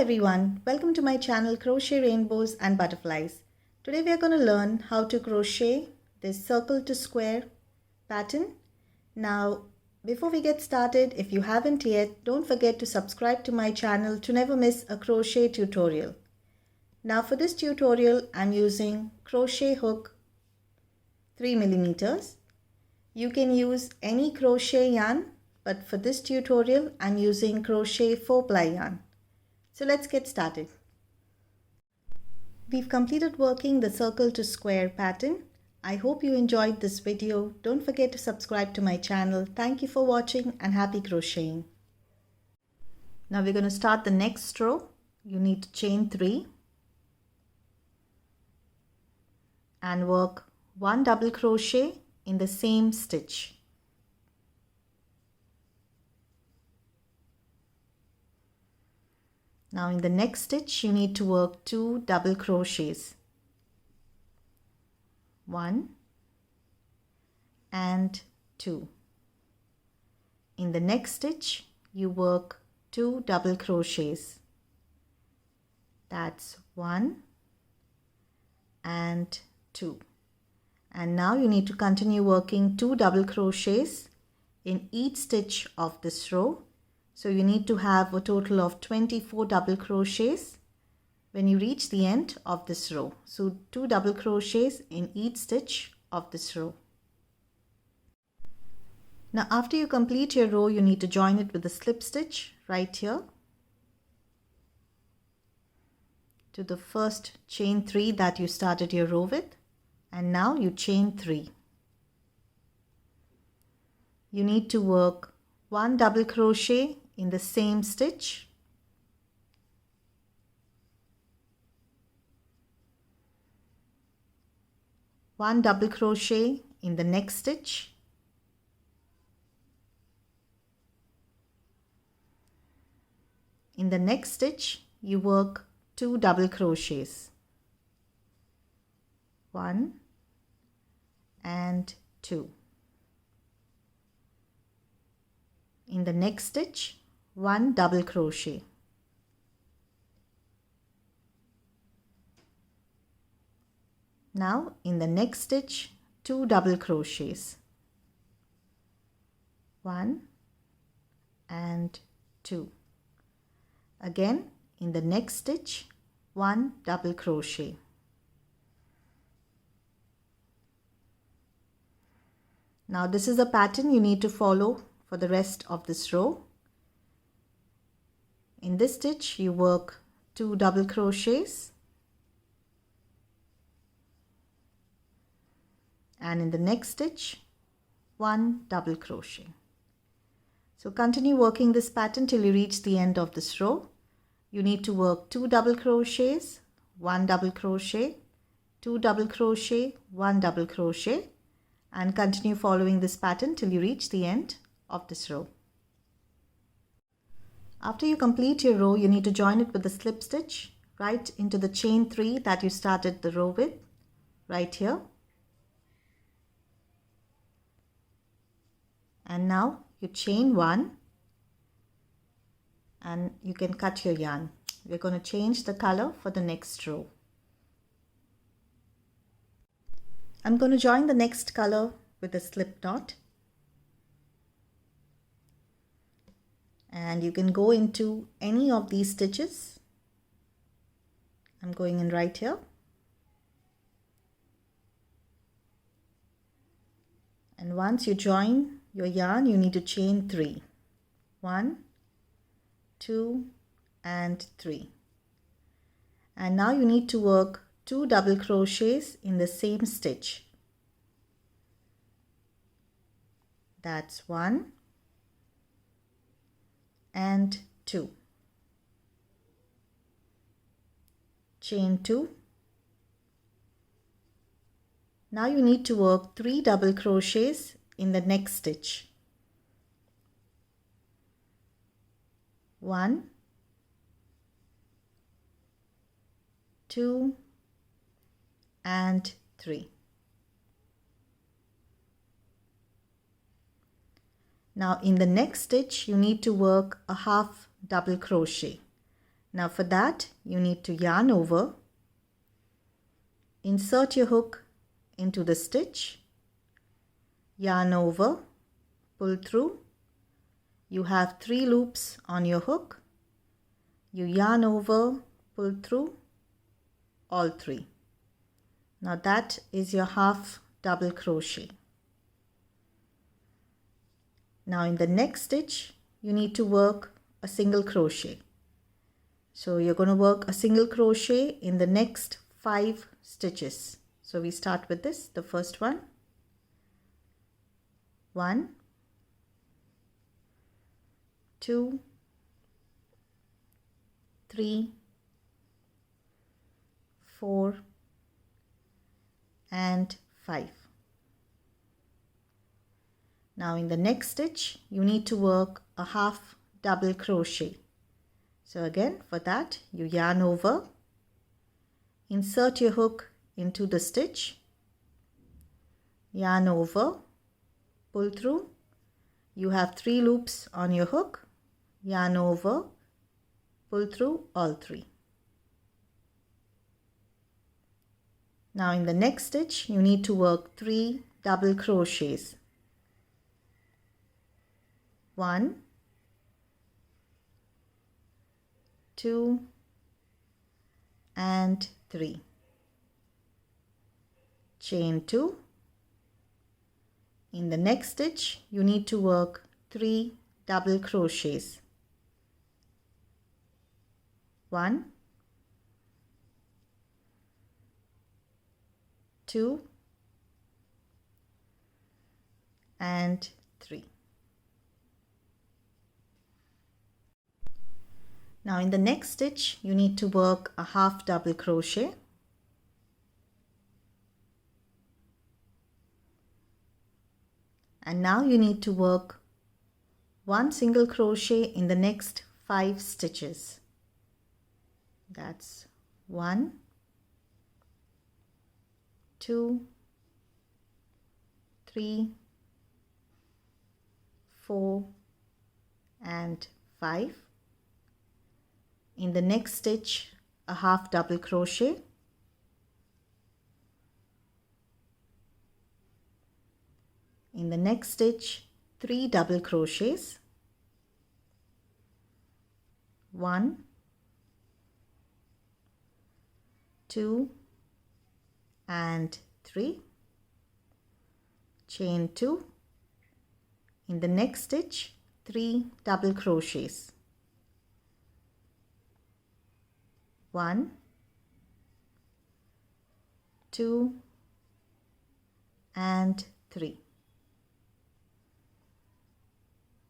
everyone, welcome to my channel Crochet Rainbows and Butterflies. Today we are going to learn how to crochet this circle to square pattern. Now before we get started, if you haven't yet, don't forget to subscribe to my channel to never miss a crochet tutorial. Now for this tutorial I'm using crochet hook 3mm. You can use any crochet yarn, but for this tutorial I'm using crochet 4-ply yarn. So let's get started. We've completed working the circle to square pattern. I hope you enjoyed this video. Don't forget to subscribe to my channel. Thank you for watching and happy crocheting. Now we're going to start the next row. You need to chain 3 and work 1 double crochet in the same stitch. Now in the next stitch you need to work 2 double crochets, 1 and 2. In the next stitch you work 2 double crochets, that's 1 and 2. And now you need to continue working 2 double crochets in each stitch of this row. So you need to have a total of 24 double crochets when you reach the end of this row. So 2 double crochets in each stitch of this row. Now after you complete your row, you need to join it with a slip stitch right here to the first chain 3 that you started your row with, and now you chain 3. You need to work 1 double crochet in the same stitch, one double crochet in the next stitch, in the next stitch you work 2 double crochets, 1 and 2. In the next stitch 1 double crochet. Now in the next stitch 2 double crochets, 1 and 2. Again in the next stitch 1 double crochet. Now this is a pattern you need to follow for the rest of this row. In this stitch you work 2 double crochets, and in the next stitch 1 double crochet. So continue working this pattern till you reach the end of this row. You need to work 2 double crochets, 1 double crochet, 2 double crochet, 1 double crochet, and continue following this pattern till you reach the end of this row. After you complete your row, you need to join it with a slip stitch right into the chain 3 that you started the row with, right here. And now you chain 1 and you can cut your yarn. We're going to change the color for the next row. I'm going to join the next color with a slip knot. And you can go into any of these stitches. I'm going in right here. And once you join your yarn, you need to chain 3. 1, 2 and 3. And now you need to work 2 double crochets in the same stitch. That's 1 and 2. Chain 2. Now you need to work 3 double crochets in the next stitch. 1, 2 and 3. Now in the next stitch you need to work a half double crochet. Now for that, you need to yarn over, insert your hook into the stitch, yarn over, pull through. You have 3 loops on your hook. You yarn over, pull through all 3. Now that is your half double crochet. Now in the next stitch, you need to work a single crochet. So you're going to work a single crochet in the next 5 stitches. So we start with this, the first one. 1, 2, 3, 4, and 5. Now in the next stitch, you need to work a half double crochet. So again, for that, you yarn over, insert your hook into the stitch, yarn over, pull through. You have 3 loops on your hook, yarn over, pull through all 3. Now in the next stitch, you need to work 3 double crochets. 1, 2, and 3. Chain 2. In the next stitch, you need to work 3 double crochets. 1, 2, and 3. Now in the next stitch, you need to work a half double crochet. And now you need to work 1 single crochet in the next 5 stitches. That's 1, 2, 3, 4, and 5. In the next stitch, a half double crochet. In the next stitch, 3 double crochets. 1, 2, and 3. Chain 2. In the next stitch, 3 double crochets. 1, 2, and 3.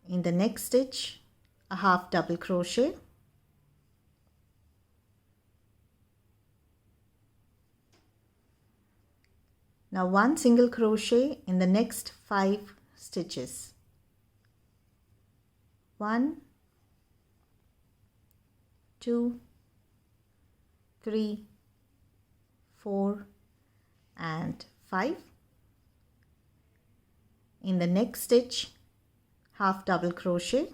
In the next stitch, a half double crochet. Now 1 single crochet in the next 5 stitches. 1, 2, 3, 4, and 5. In the next stitch, half double crochet.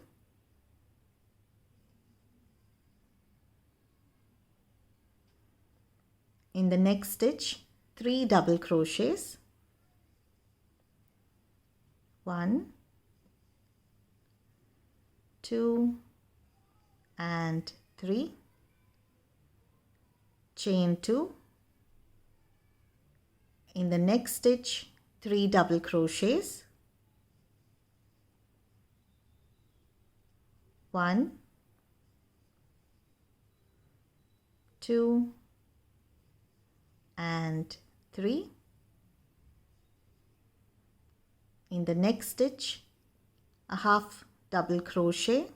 In the next stitch, 3 double crochets. 1, 2, and 3. Chain 2. In the next stitch, 3 double crochets. 1, 2, and 3. In the next stitch, a half double crochet.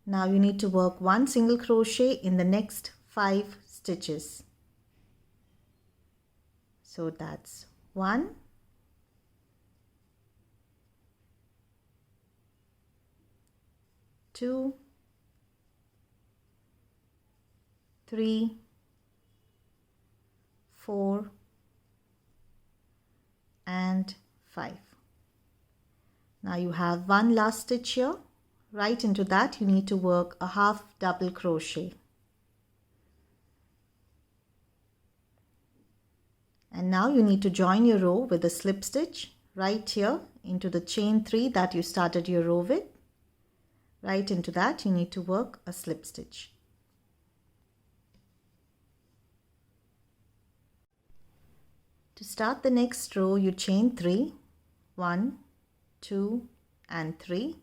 Now you need to work 1 single crochet in the next 5 stitches. So that's 1, 2, 3, 4, and 5. Now you have one last stitch here. Right into that you need to work a half double crochet. And now you need to join your row with a slip stitch right here into the chain 3 that you started your row with. Right into that you need to work a slip stitch. To start the next row, you chain 3, 1, 2 and 3,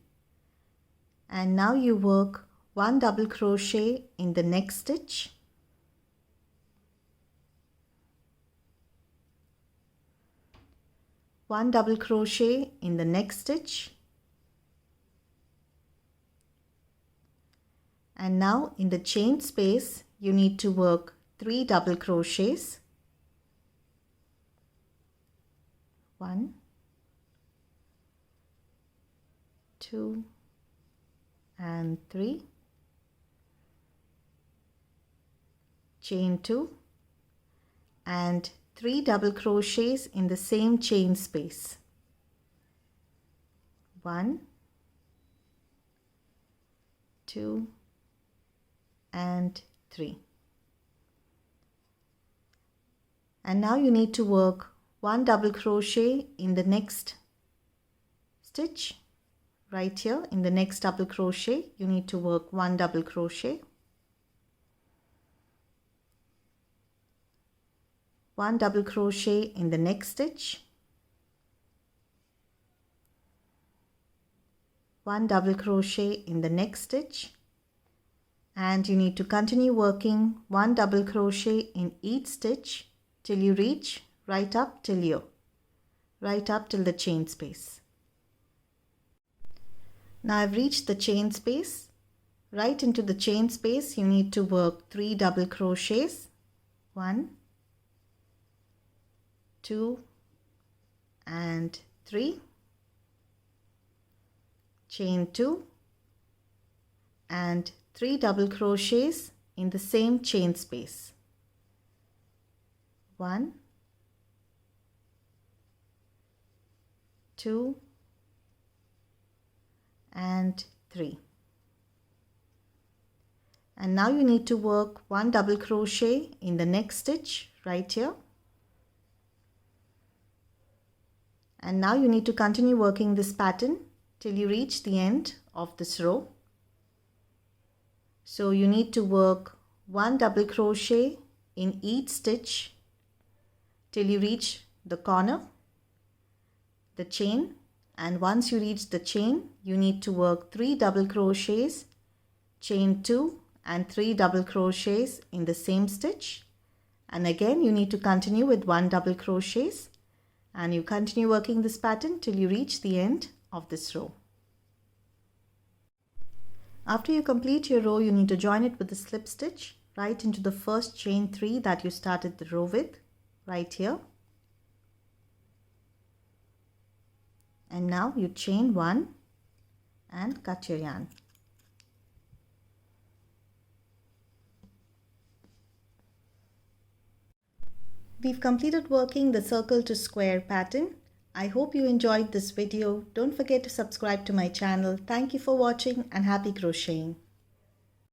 and now you work 1 double crochet in the next stitch, one double crochet in the next stitch, and now in the chain space you need to work 3 double crochets. 1, 2 and 3, chain 2 and 3 double crochets in the same chain space. 1, 2 and 3. And now you need to work 1 double crochet in the next stitch. Right here in the next double crochet you need to work 1 double crochet, 1 double crochet in the next stitch, 1 double crochet in the next stitch, and you need to continue working 1 double crochet in each stitch till you reach right up till the chain space. Now I've reached the chain space. Right into the chain space you need to work 3 double crochets, 1, 2 and 3, chain 2 and 3 double crochets in the same chain space. 1, 2 and 3. And now you need to work 1 double crochet in the next stitch right here. And now you need to continue working this pattern till you reach the end of this row. So you need to work 1 double crochet in each stitch till you reach the corner, the chain, and once you reach the chain you need to work 3 double crochets, chain 2 and 3 double crochets in the same stitch, and again you need to continue with 1 double crochets, and you continue working this pattern till you reach the end of this row. After you complete your row you need to join it with a slip stitch right into the first chain 3 that you started the row with right here. And now you chain 1 and cut your yarn. We've completed working the circle to square pattern. I hope you enjoyed this video. Don't forget to subscribe to my channel. Thank you for watching and happy crocheting.